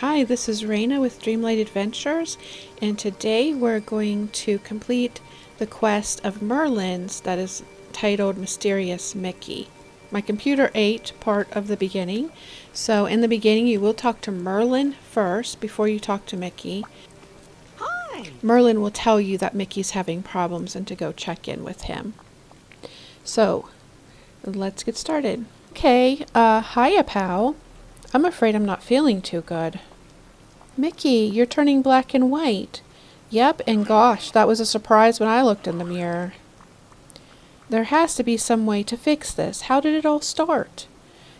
Hi, this is Raina with Dreamlight Adventures, and today we're going to complete the quest of Merlin's that is titled Mysterious Mickey. My computer ate part of the beginning, so in the beginning you will talk to Merlin first before you talk to Mickey. Hi! Merlin will tell you that Mickey's having problems and to go check in with him. So, let's get started. Okay, hiya pal. I'm afraid I'm not feeling too good. Mickey, you're turning black and white. Yep, and gosh, that was a surprise when I looked in the mirror. There has to be some way to fix this. How did it all start?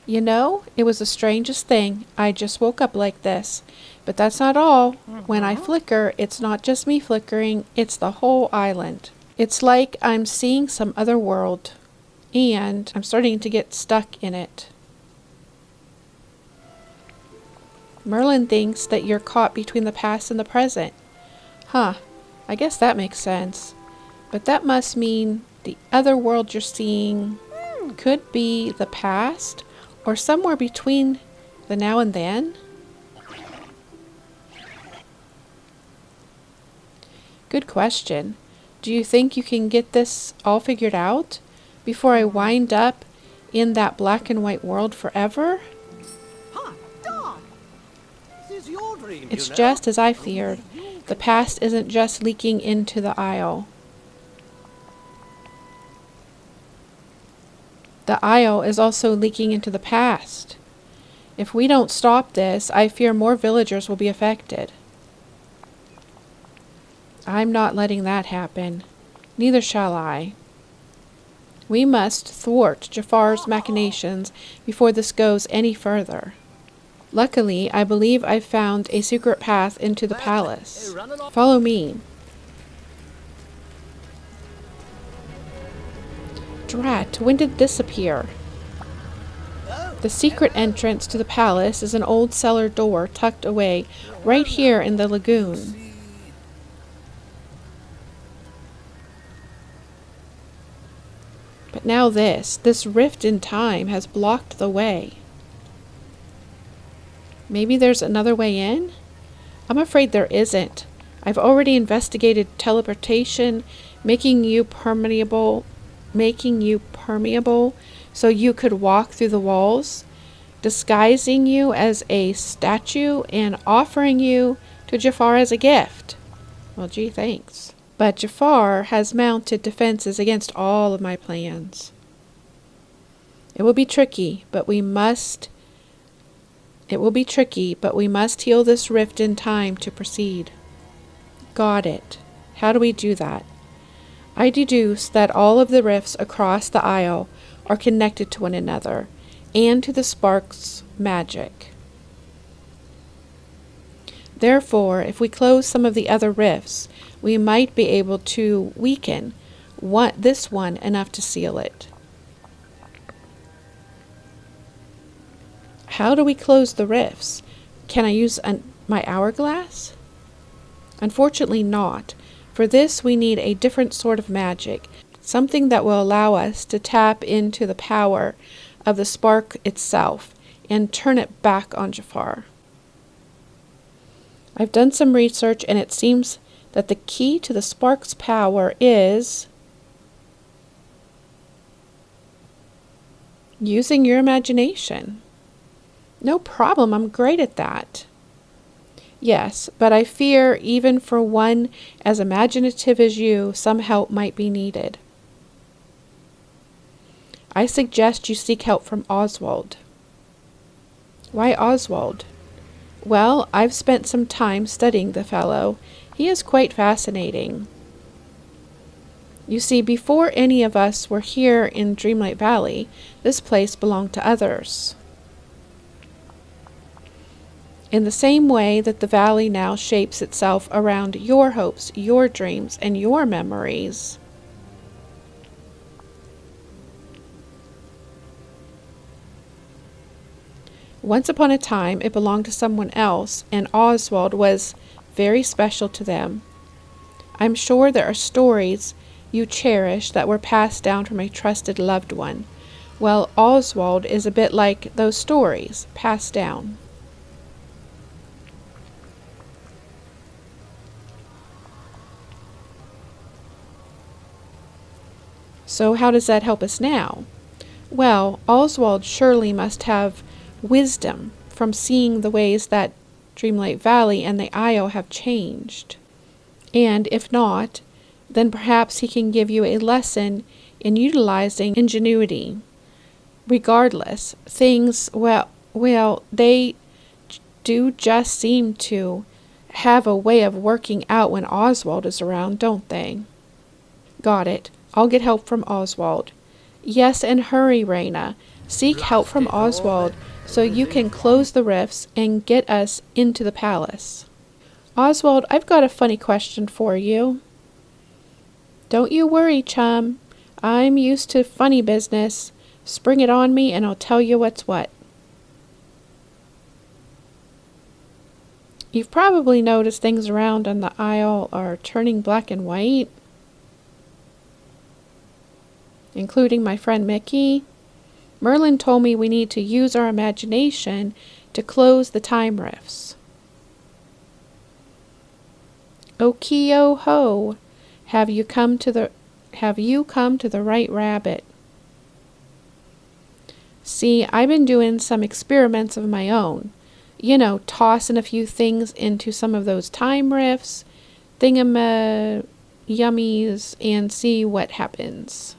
You know, it was the strangest thing. I just woke up like this. But that's not all. When I flicker, it's not just me flickering, it's the whole island. It's like I'm seeing some other world. And I'm starting to get stuck in it. Merlin thinks that you're caught between the past and the present. Huh, I guess that makes sense. But that must mean the other world you're seeing could be the past or somewhere between the now and then? Good question. Do you think you can get this all figured out before I wind up in that black and white world forever? Hi, Dog! This is your dream, It's just as I feared. The past isn't just leaking into the Isle. The Isle is also leaking into the past. If we don't stop this, I fear more villagers will be affected. I'm not letting that happen. Neither shall I. We must thwart Jafar's machinations before this goes any further. Luckily, I believe I've found a secret path into the palace. Follow me. Drat, when did this appear? The secret entrance to the palace is an old cellar door tucked away right here in the lagoon. But now this rift in time has blocked the way. Maybe there's another way in? I'm afraid there isn't. I've already investigated teleportation, making you permeable so you could walk through the walls, disguising you as a statue, and offering you to Jafar as a gift. Well, gee, thanks. But Jafar has mounted defenses against all of my plans. It will be tricky, but we must heal this rift in time to proceed. Got it. How do we do that? I deduce that all of the rifts across the Isle are connected to one another, and to the spark's magic. Therefore, if we close some of the other rifts, we might be able to weaken this one enough to seal it. How do we close the rifts? Can I use my hourglass? Unfortunately not. For this we need a different sort of magic, something that will allow us to tap into the power of the spark itself and turn it back on Jafar. I've done some research and it seems that the key to the spark's power is using your imagination. No problem, I'm great at that. Yes, but I fear even for one as imaginative as you, some help might be needed. I suggest you seek help from Oswald. Why Oswald? Well, I've spent some time studying the fellow. He is quite fascinating. You see, before any of us were here in Dreamlight Valley, this place belonged to others. In the same way that the valley now shapes itself around your hopes, your dreams, and your memories. Once upon a time, it belonged to someone else, and Oswald was very special to them. I'm sure there are stories you cherish that were passed down from a trusted loved one. Well, Oswald is a bit like those stories, passed down. So how does that help us now? Well, Oswald surely must have wisdom from seeing the ways that Dreamlight Valley and the Isle have changed. And if not, then perhaps he can give you a lesson in utilizing ingenuity. Regardless, things, they do just seem to have a way of working out when Oswald is around, don't they? Got it. I'll get help from Oswald. Yes, and hurry, Raina. Seek help from Oswald so you can close the rifts and get us into the palace. Oswald, I've got a funny question for you. Don't you worry, chum. I'm used to funny business. Spring it on me and I'll tell you what's what. You've probably noticed things around on the Isle are turning black and white, including my friend Mickey. Merlin told me we need to use our imagination to close the time rifts. Okey-o-ho, have you come to the right rabbit? See, I've been doing some experiments of my own. Tossing a few things into some of those time rifts, yummies, and see what happens.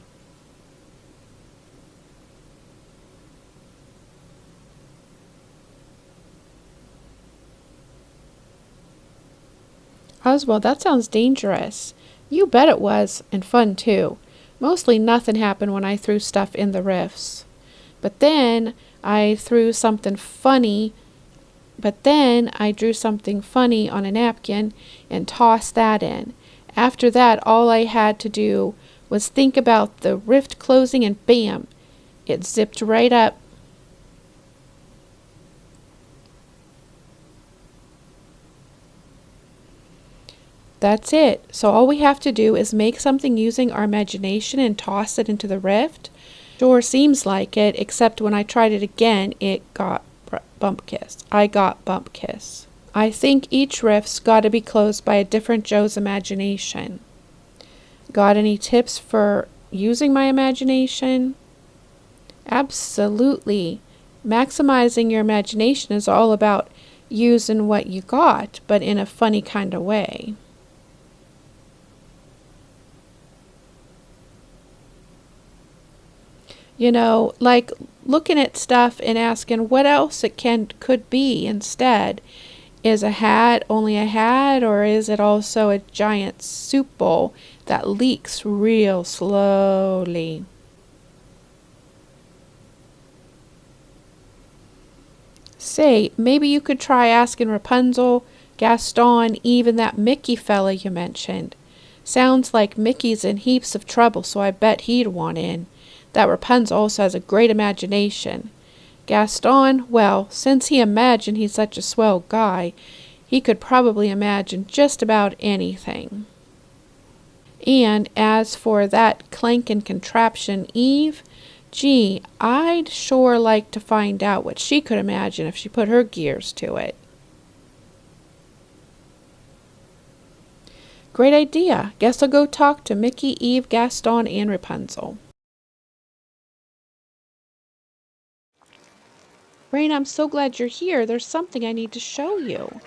Oswald, that sounds dangerous. You bet it was, and fun too. Mostly nothing happened when I threw stuff in the rifts. But then I drew something funny on a napkin and tossed that in. After that, all I had to do was think about the rift closing and bam, it zipped right up. That's it. So all we have to do is make something using our imagination and toss it into the rift. Sure seems like it, except when I tried it again, it got bump kiss. I got bump kiss. I think each rift's got to be closed by a different Joe's imagination. Got any tips for using my imagination? Absolutely. Maximizing your imagination is all about using what you got, but in a funny kind of way. Like looking at stuff and asking what else it could be instead. Is a hat only a hat, or is it also a giant soup bowl that leaks real slowly? Say, maybe you could try asking Rapunzel, Gaston, even that Mickey fella you mentioned. Sounds like Mickey's in heaps of trouble, so I bet he'd want in. That Rapunzel also has a great imagination. Gaston, well, since he imagined he's such a swell guy, he could probably imagine just about anything. And as for that clankin' contraption Eve, gee, I'd sure like to find out what she could imagine if she put her gears to it. Great idea. Guess I'll go talk to Mickey, Eve, Gaston, and Rapunzel. Rain, I'm so glad you're here. There's something I need to show you.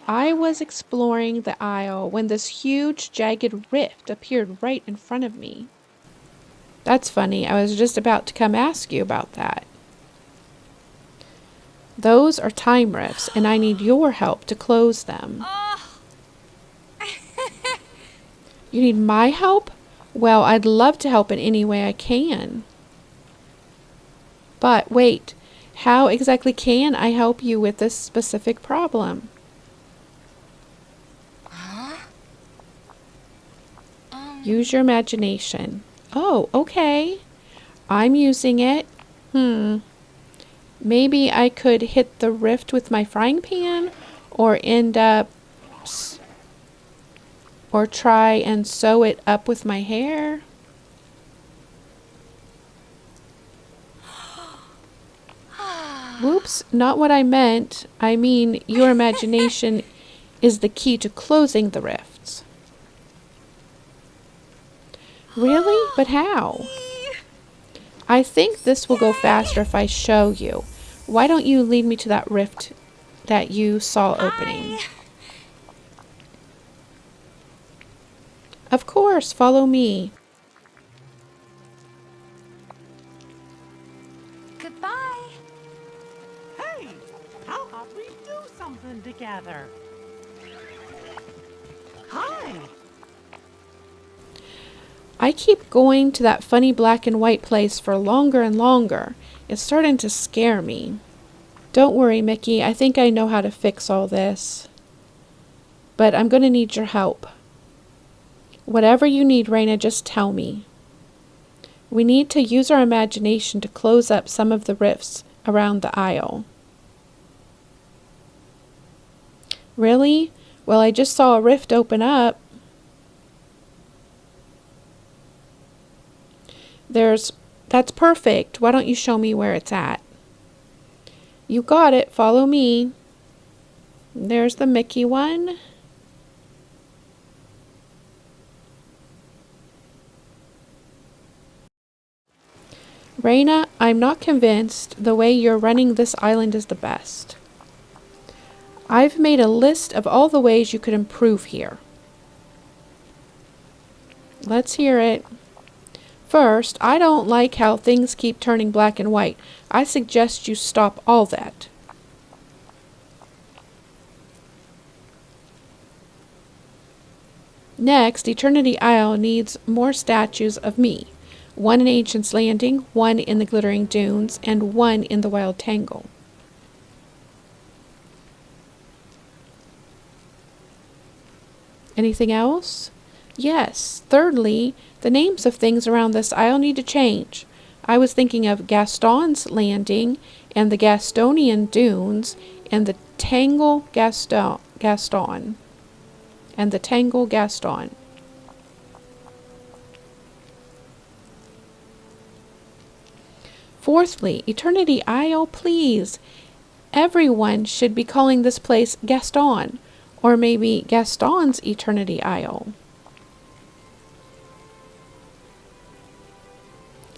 I was exploring the Isle when this huge, jagged rift appeared right in front of me. That's funny. I was just about to come ask you about that. Those are time rifts, and I need your help to close them. You need my help? Well, I'd love to help in any way I can. But wait, how exactly can I help you with this specific problem? Use your imagination. Oh, okay. I'm using it. Maybe I could hit the rift with my frying pan, or try and sew it up with my hair. Whoops, not what I meant. I mean, your imagination is the key to closing the rifts. Really? But how? I think this will go faster if I show you. Why don't you lead me to that rift that you saw opening? Of course, follow me. Goodbye. Hey, how about we do something together? Hi. I keep going to that funny black and white place for longer and longer. It's starting to scare me. Don't worry, Mickey. I think I know how to fix all this. But I'm going to need your help. Whatever you need, Raina, just tell me. We need to use our imagination to close up some of the rifts around the aisle. Really? Well, I just saw a rift open up. That's perfect. Why don't you show me where it's at? You got it. Follow me. There's the Mickey one. Raina, I'm not convinced the way you're running this island is the best. I've made a list of all the ways you could improve here. Let's hear it. First, I don't like how things keep turning black and white. I suggest you stop all that. Next, Eternity Isle needs more statues of me. One in Ancient's Landing, one in the Glittering Dunes, and one in the Wild Tangle. Anything else? Yes. Thirdly, the names of things around this isle need to change. I was thinking of Gaston's Landing and the Gastonian Dunes and the Tangle Gaston. And the Tangle Gaston. Fourthly, Eternity Isle, please. Everyone should be calling this place Gaston, or maybe Gaston's Eternity Isle.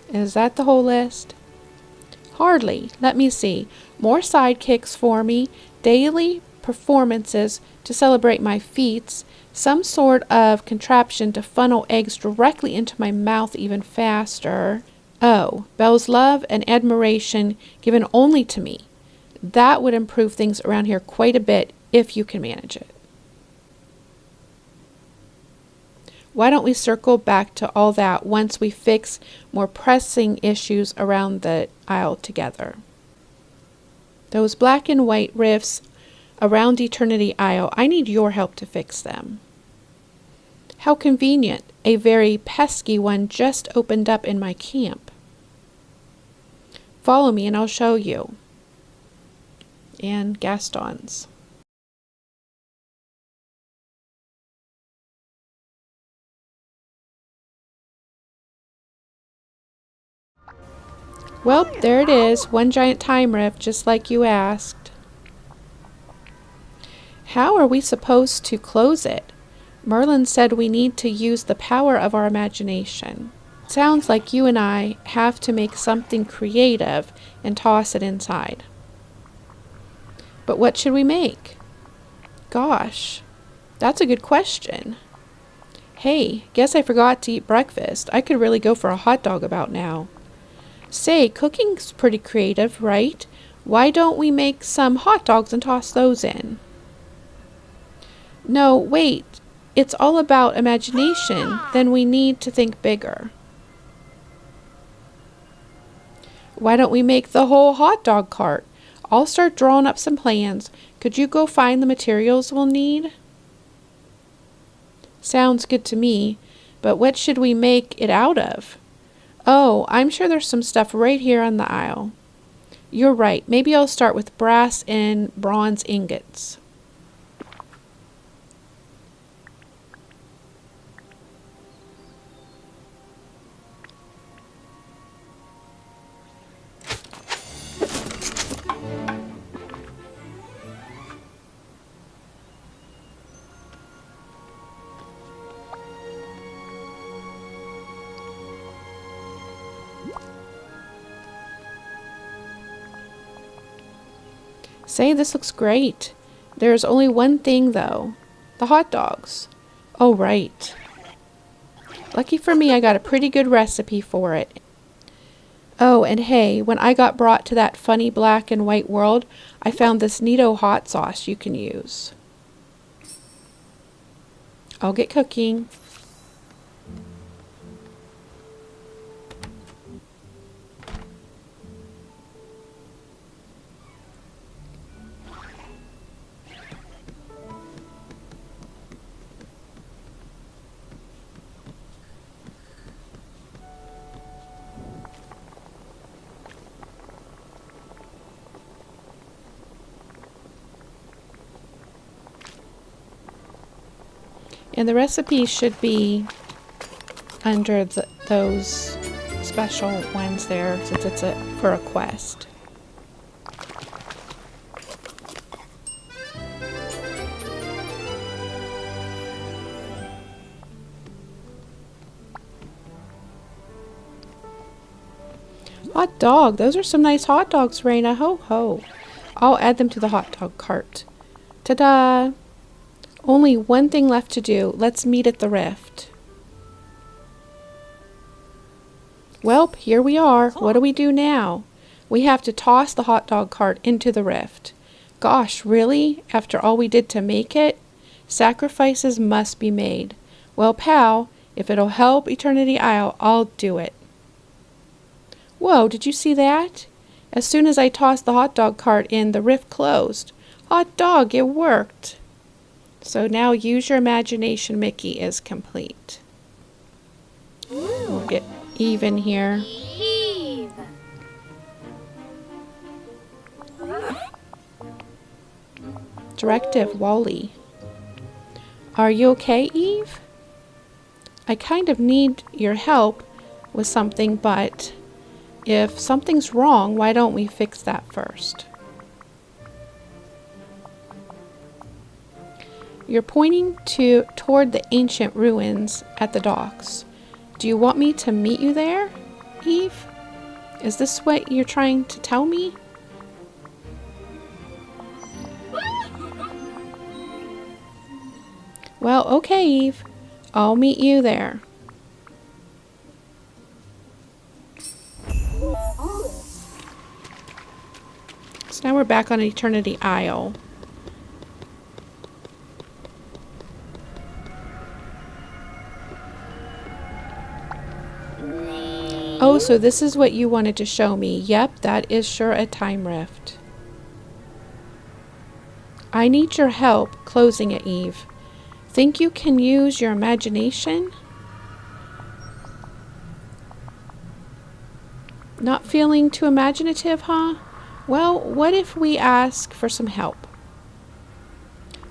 Is that the whole list? Hardly. Let me see. More sidekicks for me, daily performances to celebrate my feats, some sort of contraption to funnel eggs directly into my mouth even faster. Oh, Belle's love and admiration given only to me. That would improve things around here quite a bit if you can manage it. Why don't we circle back to all that once we fix more pressing issues around the aisle together? Those black and white rifts around Eternity Isle, I need your help to fix them. How convenient. A very pesky one just opened up in my camp. Follow me and I'll show you. And Gaston's. Well, there it is. One giant time rift, just like you asked. How are we supposed to close it? Merlin said we need to use the power of our imagination. Sounds like you and I have to make something creative and toss it inside. But what should we make? Gosh, that's a good question. Hey, guess I forgot to eat breakfast. I could really go for a hot dog about now. Say, cooking's pretty creative, right? Why don't we make some hot dogs and toss those in? No, wait. It's all about imagination. Then we need to think bigger. Why don't we make the whole hot dog cart? I'll start drawing up some plans. Could you go find the materials we'll need? Sounds good to me, but what should we make it out of? Oh, I'm sure there's some stuff right here on the aisle. You're right. Maybe I'll start with brass and bronze ingots. Say, this looks great. There's only one thing though. The hot dogs. Oh, right. Lucky for me, I got a pretty good recipe for it. Oh, and hey, when I got brought to that funny black and white world, I found this neato hot sauce you can use. I'll get cooking. And the recipe should be under those special ones there, since it's for a quest. Hot dog. Those are some nice hot dogs, Raina. Ho ho. I'll add them to the hot dog cart. Ta-da! Only one thing left to do. Let's meet at the rift. Welp, here we are. What do we do now? We have to toss the hot dog cart into the rift. Gosh, really? After all we did to make it? Sacrifices must be made. Well, pal, if it'll help Eternity Isle, I'll do it. Whoa, did you see that? As soon as I tossed the hot dog cart in, the rift closed. Hot dog, it worked. So now use your imagination, Mickey is complete. We'll get even here. Eve. Directive, Wally. Are you okay, Eve? I kind of need your help with something, but if something's wrong, why don't we fix that first? You're pointing toward the ancient ruins at the docks. Do you want me to meet you there, Eve? Is this what you're trying to tell me? Well, okay, Eve. I'll meet you there. So now we're back on Eternity Isle. Oh, so this is what you wanted to show me. Yep, that is sure a time rift. I need your help closing it, Eve. Think you can use your imagination? Not feeling too imaginative, huh? Well, what if we ask for some help?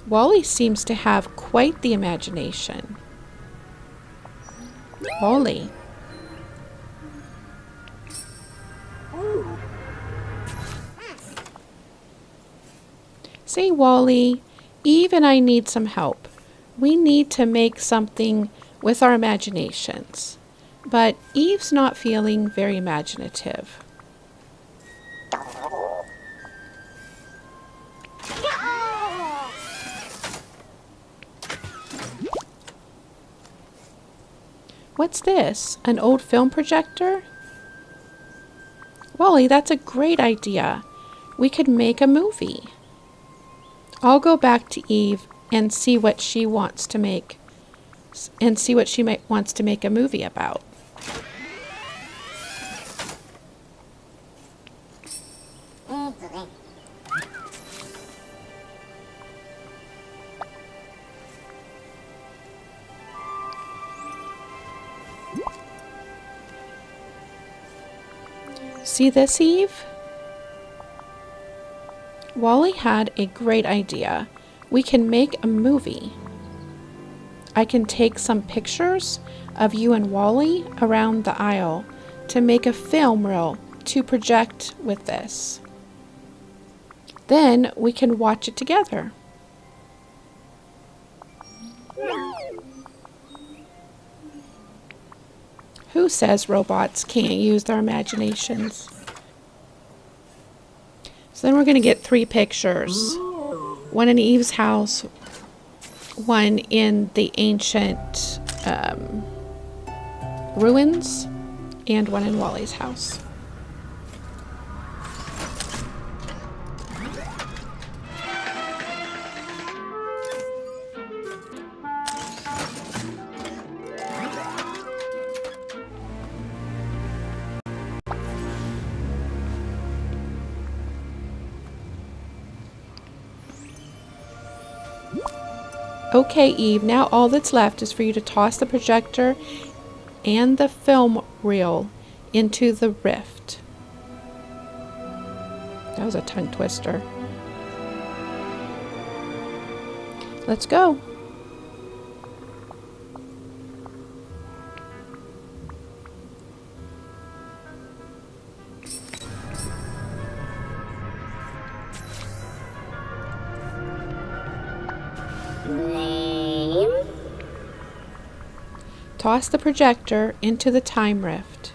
Wally seems to have quite the imagination. Wally. Say, Wally, Eve and I need some help. We need to make something with our imaginations. But Eve's not feeling very imaginative. What's this? An old film projector? Wally, that's a great idea. We could make a movie. I'll go back to Eve and see what she wants to make, wants to make a movie about. See this, Eve? Wally had a great idea. We can make a movie. I can take some pictures of you and Wally around the aisle to make a film reel to project with this. Then we can watch it together. Who says robots can't use their imaginations? So then we're going to get 3 pictures. One in Eve's house, one in the ancient ruins, and one in Wally's house. Okay, Eve, now all that's left is for you to toss the projector and the film reel into the rift. That was a tongue twister. Let's go. Toss the projector into the time rift.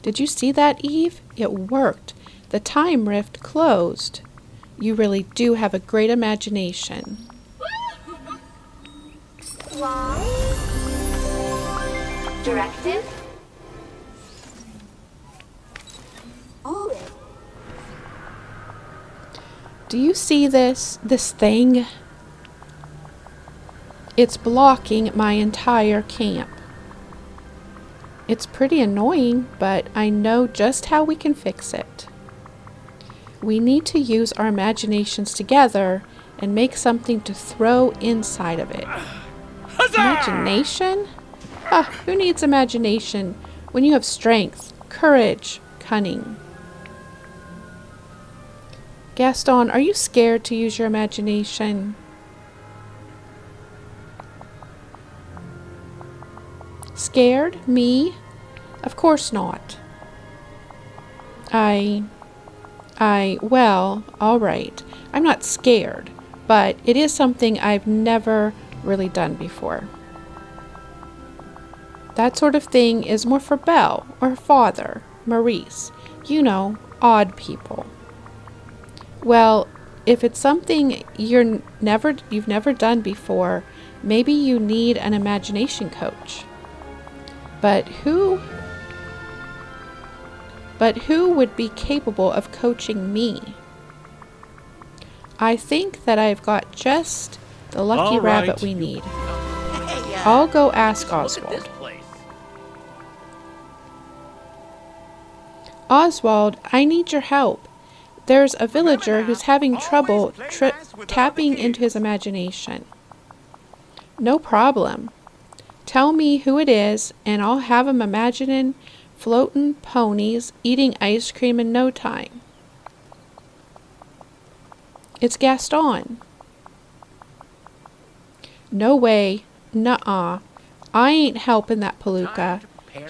Did you see that, Eve? It worked. The time rift closed. You really do have a great imagination. Directive. Do you see this thing? It's blocking my entire camp. It's pretty annoying, but I know just how we can fix it. We need to use our imaginations together and make something to throw inside of it. Huzzah! Imagination? Who needs imagination when you have strength, courage, cunning? Gaston, are you scared to use your imagination? Scared? Me? Of course not. Well, all right. I'm not scared, but it is something I've never really done before. That sort of thing is more for Belle or her father, Maurice. You know, odd people. Well, if it's something you've never done before, maybe you need an imagination coach. But who would be capable of coaching me? I think that I've got just the lucky rabbit we need. I'll go ask Oswald. Oswald, I need your help. There's a villager who's having trouble tapping into his imagination. No problem. Tell me who it is, and I'll have him imagining floating ponies eating ice cream in no time. It's Gaston. No way. Nuh-uh. I ain't helping that palooka.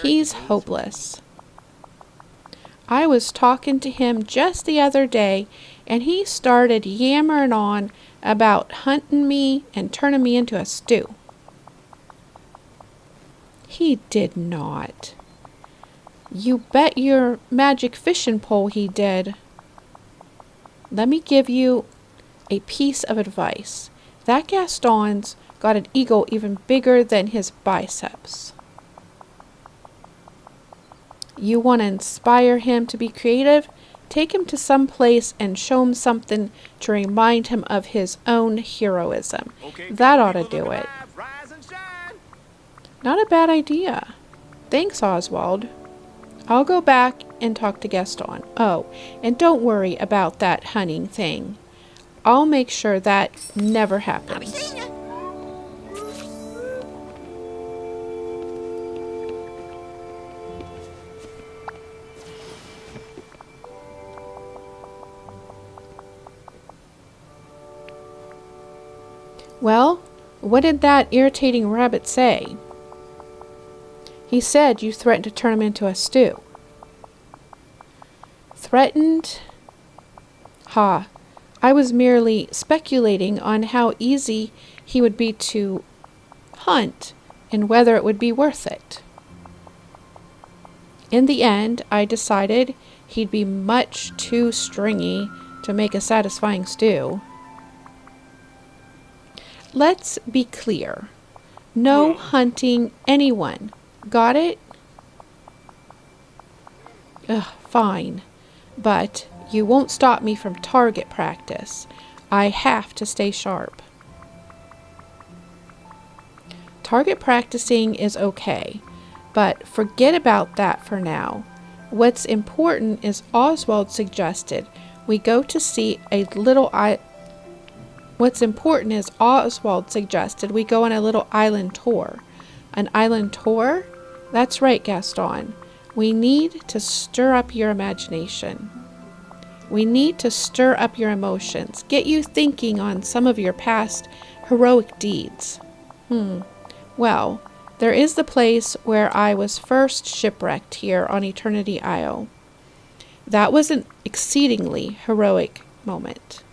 He's hopeless. I was talking to him just the other day, and he started yammering on about hunting me and turning me into a stew. He did not. You bet your magic fishing pole he did. Let me give you a piece of advice. That Gaston's got an ego even bigger than his biceps. You want to inspire him to be creative? Take him to some place and show him something to remind him of his own heroism. That ought to do it. Not a bad idea. Thanks, Oswald. I'll go back and talk to Gaston. Oh, and don't worry about that hunting thing. I'll make sure that never happens. Well, what did that irritating rabbit say? He said you threatened to turn him into a stew. Threatened? Ha. I was merely speculating on how easy he would be to hunt and whether it would be worth it. In the end, I decided he'd be much too stringy to make a satisfying stew. Let's be clear. No hunting anyone. Got it? Ugh, fine. But you won't stop me from target practice. I have to stay sharp. Target practicing is okay, but forget about that for now. What's important is Oswald suggested we go to see a little on a little island tour. An island tour? That's right, Gaston. We need to stir up your imagination. We need to stir up your emotions, get you thinking on some of your past heroic deeds. Well, there is the place where I was first shipwrecked here on Eternity Isle. That was an exceedingly heroic moment.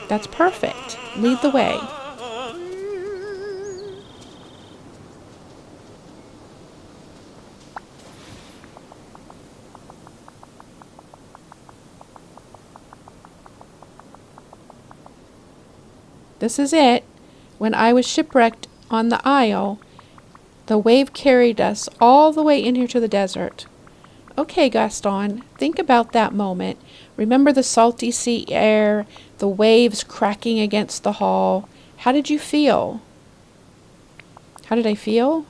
That's perfect. Lead the way. This is it. When I was shipwrecked on the isle, the wave carried us all the way in here to the desert. Okay, Gaston, think about that moment. Remember the salty sea air, the waves cracking against the hull. How did you feel? How did I feel?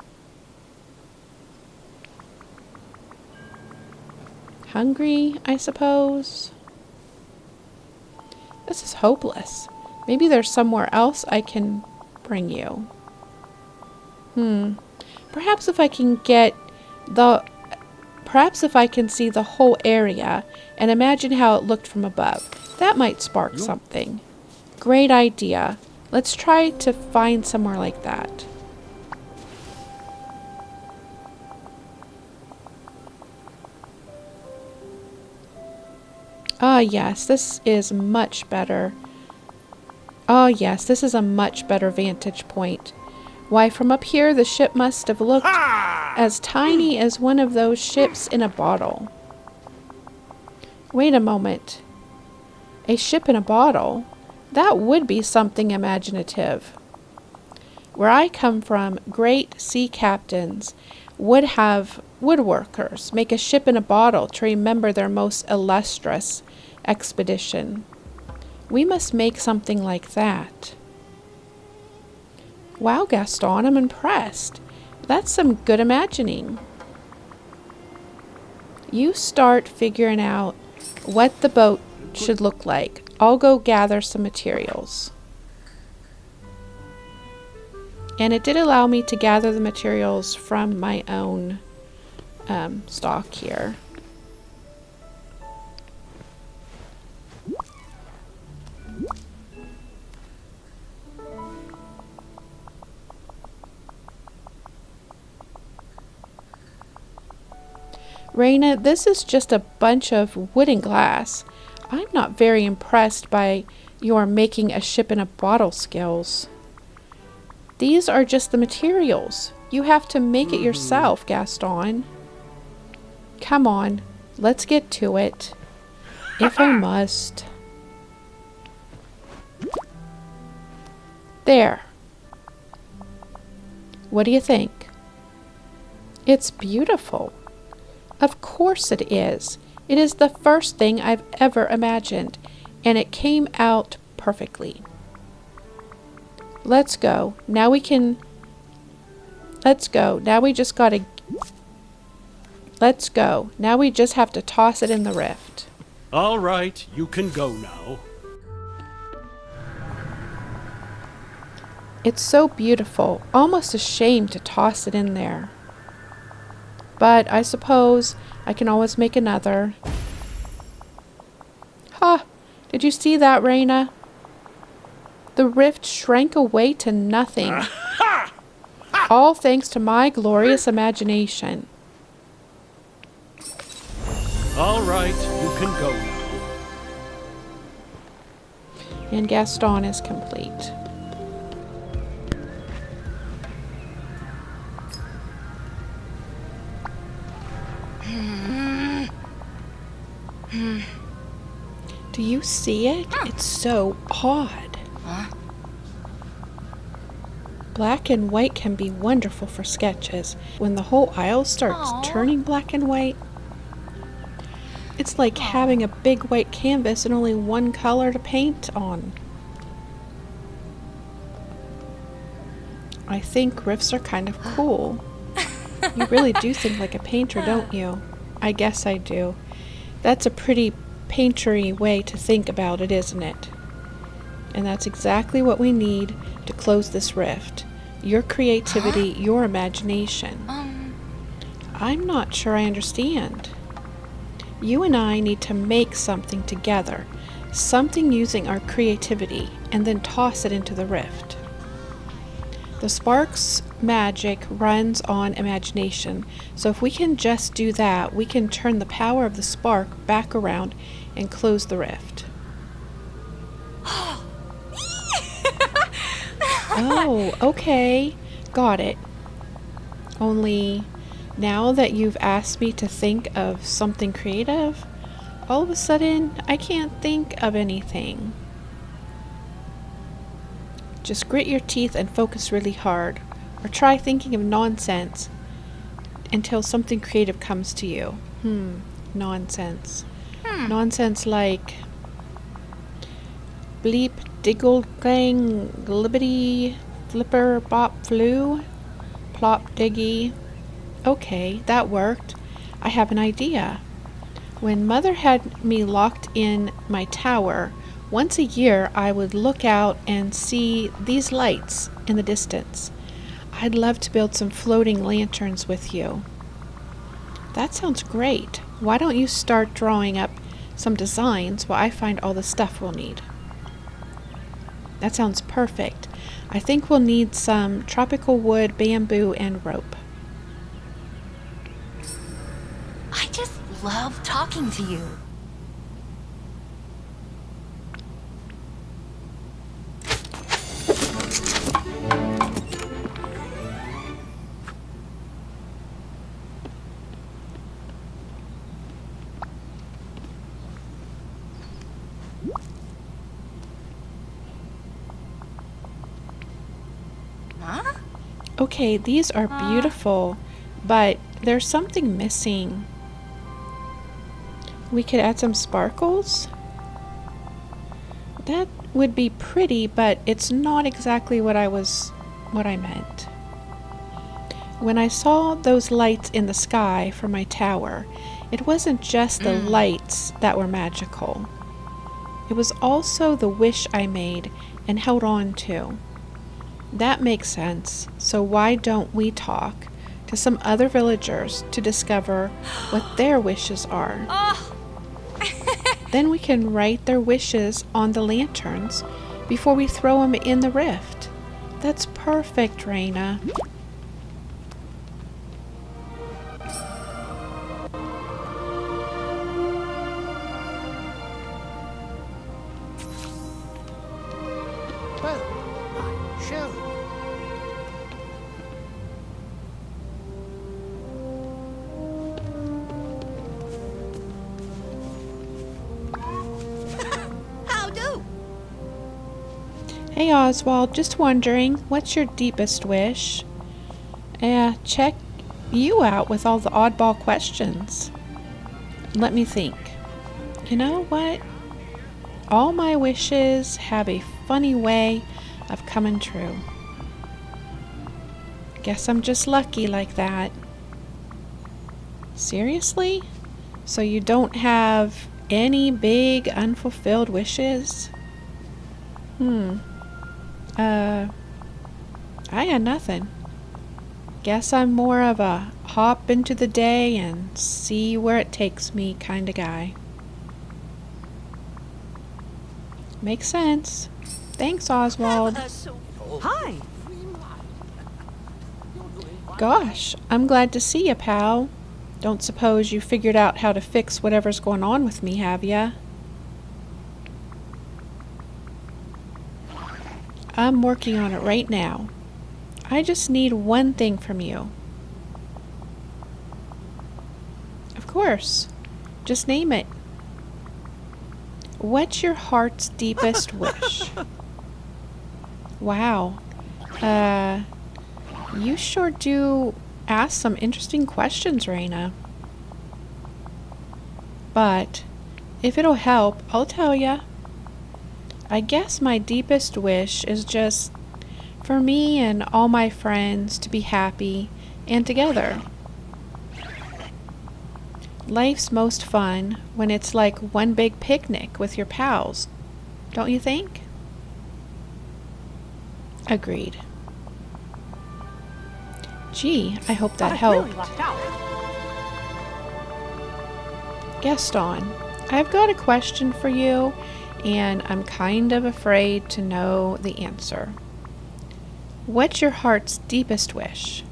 Hungry, I suppose. This is hopeless. Maybe there's somewhere else I can bring you. Perhaps if I can see the whole area and imagine how it looked from above. That might spark something. Great idea. Let's try to find somewhere like that. Ah, yes, this is much better. Oh yes, this is a much better vantage point. Why, from up here the ship must have looked as tiny as one of those ships in a bottle. Wait a moment. A ship in a bottle? That would be something imaginative. Where I come from, great sea captains would have woodworkers make a ship in a bottle to remember their most illustrious expedition. We must make something like that. Wow, Gaston, I'm impressed. That's some good imagining. You start figuring out what the boat should look like. I'll go gather some materials. And it did allow me to gather the materials from my own stock here. Raina, this is just a bunch of wood and glass. I'm not very impressed by your making a ship in a bottle skills. These are just the materials. You have to make it yourself, Gaston. Come on, let's get to it. If I must. There. What do you think? It's beautiful. Of course it is. It is the first thing I've ever imagined, and it came out perfectly. Let's go. Now we can... Let's go. Now we just gotta... Let's go. Now we just have to toss it in the rift. All right, you can go now. It's so beautiful. Almost a shame to toss it in there. But I suppose I can always make another. Ha! Did you see that, Raina? The rift shrank away to nothing. All thanks to my glorious imagination. All right, you can go now. And Gaston is complete. Do you see it? It's so odd. Black and white can be wonderful for sketches. When the whole aisle starts turning black and white, it's like having a big white canvas and only one color to paint on. I think riffs are kind of cool. You really do think like a painter, don't you? I guess I do. That's a pretty paintery way to think about it, isn't it? And that's exactly what we need to close this rift. Your creativity, your imagination. I'm not sure I understand. You and I need to make something together, something using our creativity, and then toss it into the rift. The spark's magic runs on imagination, so if we can just do that, we can turn the power of the spark back around and close the rift. Oh, okay. Got it. Only, now that you've asked me to think of something creative, all of a sudden, I can't think of anything. Just grit your teeth and focus really hard, or try thinking of nonsense until something creative comes to you. Nonsense. Nonsense like bleep, diggle, gang, glibbity, flipper, bop, flew, plop, diggy. Okay, that worked. I have an idea. When Mother had me locked in my tower, once a year I would look out and see these lights in the distance. I'd love to build some floating lanterns with you. That sounds great. Why don't you start drawing up some designs while I find all the stuff we'll need? That sounds perfect. I think we'll need some tropical wood, bamboo, and rope. I just love talking to you. Okay, these are beautiful, but there's something missing. We could add some sparkles. That would be pretty, but it's not exactly what I meant. When I saw those lights in the sky from my tower, it wasn't just the lights that were magical. It was also the wish I made and held on to. That makes sense. So why don't we talk to some other villagers to discover what their wishes are? Then we can write their wishes on the lanterns before we throw them in the rift. That's perfect, Raina. Well, I shall. How do? Hey Oswald, just wondering, what's your deepest wish? Check you out with all the oddball questions. Let me think. You know what? All my wishes have a funny way of coming true. Guess I'm just lucky like that. Seriously? So you don't have any big unfulfilled wishes? I got nothing. Guess I'm more of a hop into the day and see where it takes me kind of guy. Makes sense. Thanks, Oswald. Hi. Gosh, I'm glad to see you, pal. Don't suppose you figured out how to fix whatever's going on with me, have ya? I'm working on it right now. I just need one thing from you. Of course. Just name it. What's your heart's deepest wish? Wow. You sure do ask some interesting questions, Raina. But if it'll help, I'll tell ya. I guess my deepest wish is just for me and all my friends to be happy and together. Life's most fun when it's like one big picnic with your pals, don't you think? Agreed. Gee, I hope that helped. Really lucked out. Gaston, I've got a question for you, and I'm kind of afraid to know the answer. What's your heart's deepest wish?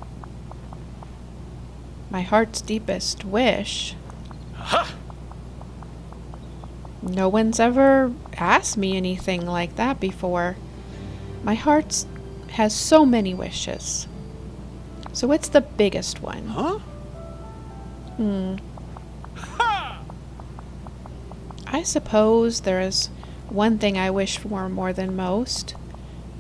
My heart's deepest wish? No one's ever asked me anything like that before. My heart has so many wishes. So what's the biggest one? Huh? I suppose there is one thing I wish for more than most.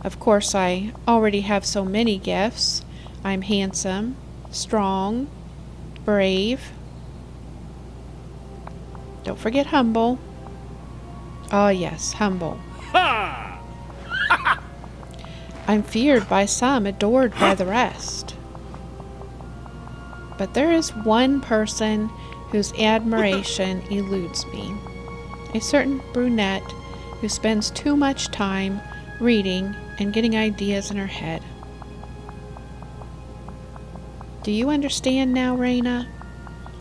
Of course, I already have so many gifts. I'm handsome, strong, brave. Don't forget humble. Oh yes, humble. Ha! I'm feared by some, adored by the rest. But there is one person whose admiration eludes me. A certain brunette who spends too much time reading and getting ideas in her head. Do you understand now, Raina?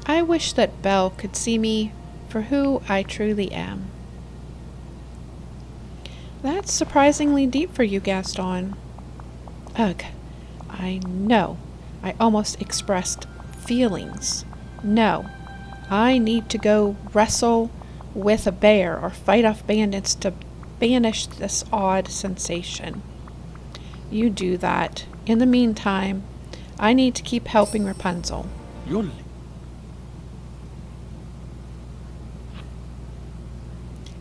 I wish that Belle could see me for who I truly am. That's surprisingly deep for you, Gaston. Ugh, I know. I almost expressed feelings. No, I need to go wrestle with a bear or fight off bandits to banish this odd sensation. You do that. In the meantime, I need to keep helping Rapunzel. You're...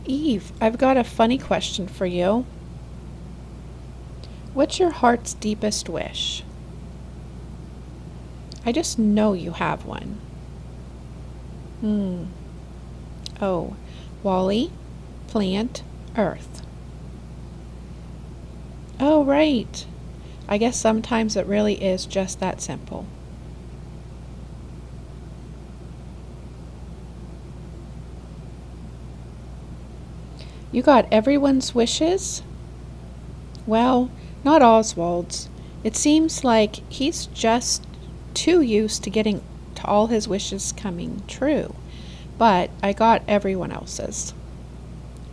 Eve, I've got a funny question for you. What's your heart's deepest wish? I just know you have one. Oh, Wally, plant, earth. Oh, right. I guess sometimes it really is just that simple. You got everyone's wishes? Well, not Oswald's. It seems like he's just too used to getting to all his wishes coming true. But I got everyone else's.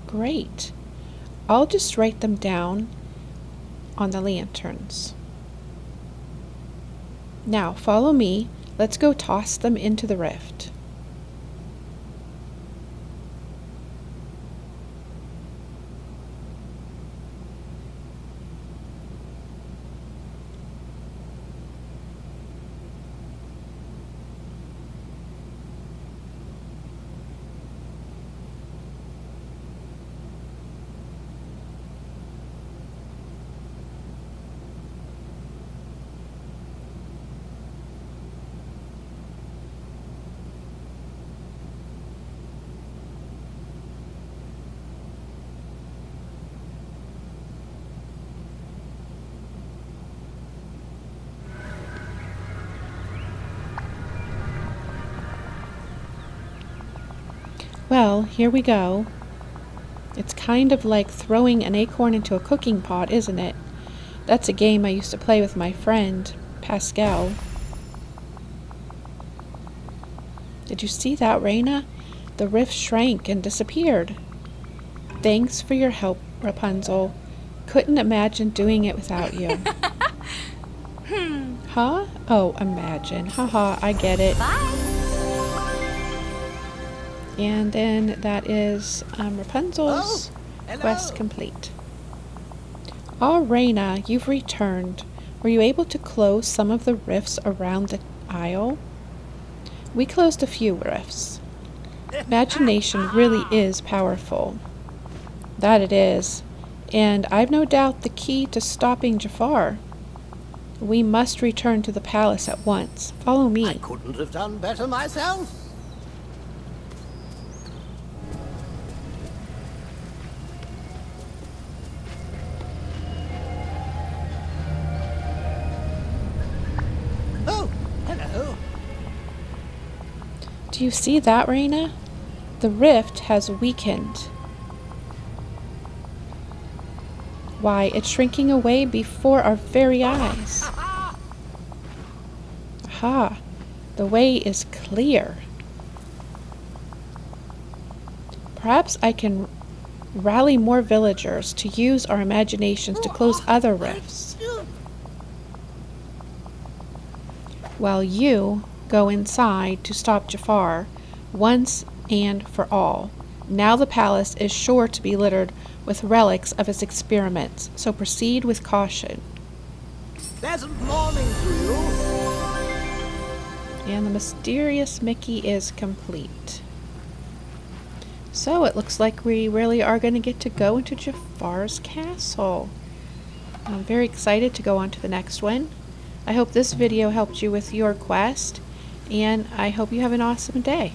Great. I'll just write them down on the lanterns. Now, follow me. Let's go toss them into the rift. Well, here we go. It's kind of like throwing an acorn into a cooking pot, isn't it? That's a game I used to play with my friend, Pascal. Did you see that, Raina? The rift shrank and disappeared. Thanks for your help, Rapunzel. Couldn't imagine doing it without you. Huh? Oh, imagine. Haha, I get it. Bye. And then that is Rapunzel's hello. quest complete. Oh, Raina, you've returned. Were you able to close some of the rifts around the isle? We closed a few rifts. Imagination really is powerful. That it is. And I've no doubt the key to stopping Jafar. We must return to the palace at once. Follow I me. couldn't have done better myself. Oh, hello. Do you see that, Raina? The rift has weakened. Why, it's shrinking away before our very eyes. Aha! The way is clear. Perhaps I can rally more villagers to use our imaginations to close other rifts, while you go inside to stop Jafar once and for all. Now the palace is sure to be littered with relics of his experiments, so proceed with caution. Pleasant morning to you. And the mysterious Mickey is complete. So it looks like we really are going to get to go into Jafar's castle. I'm very excited to go on to the next one. I hope this video helped you with your quest, and I hope you have an awesome day.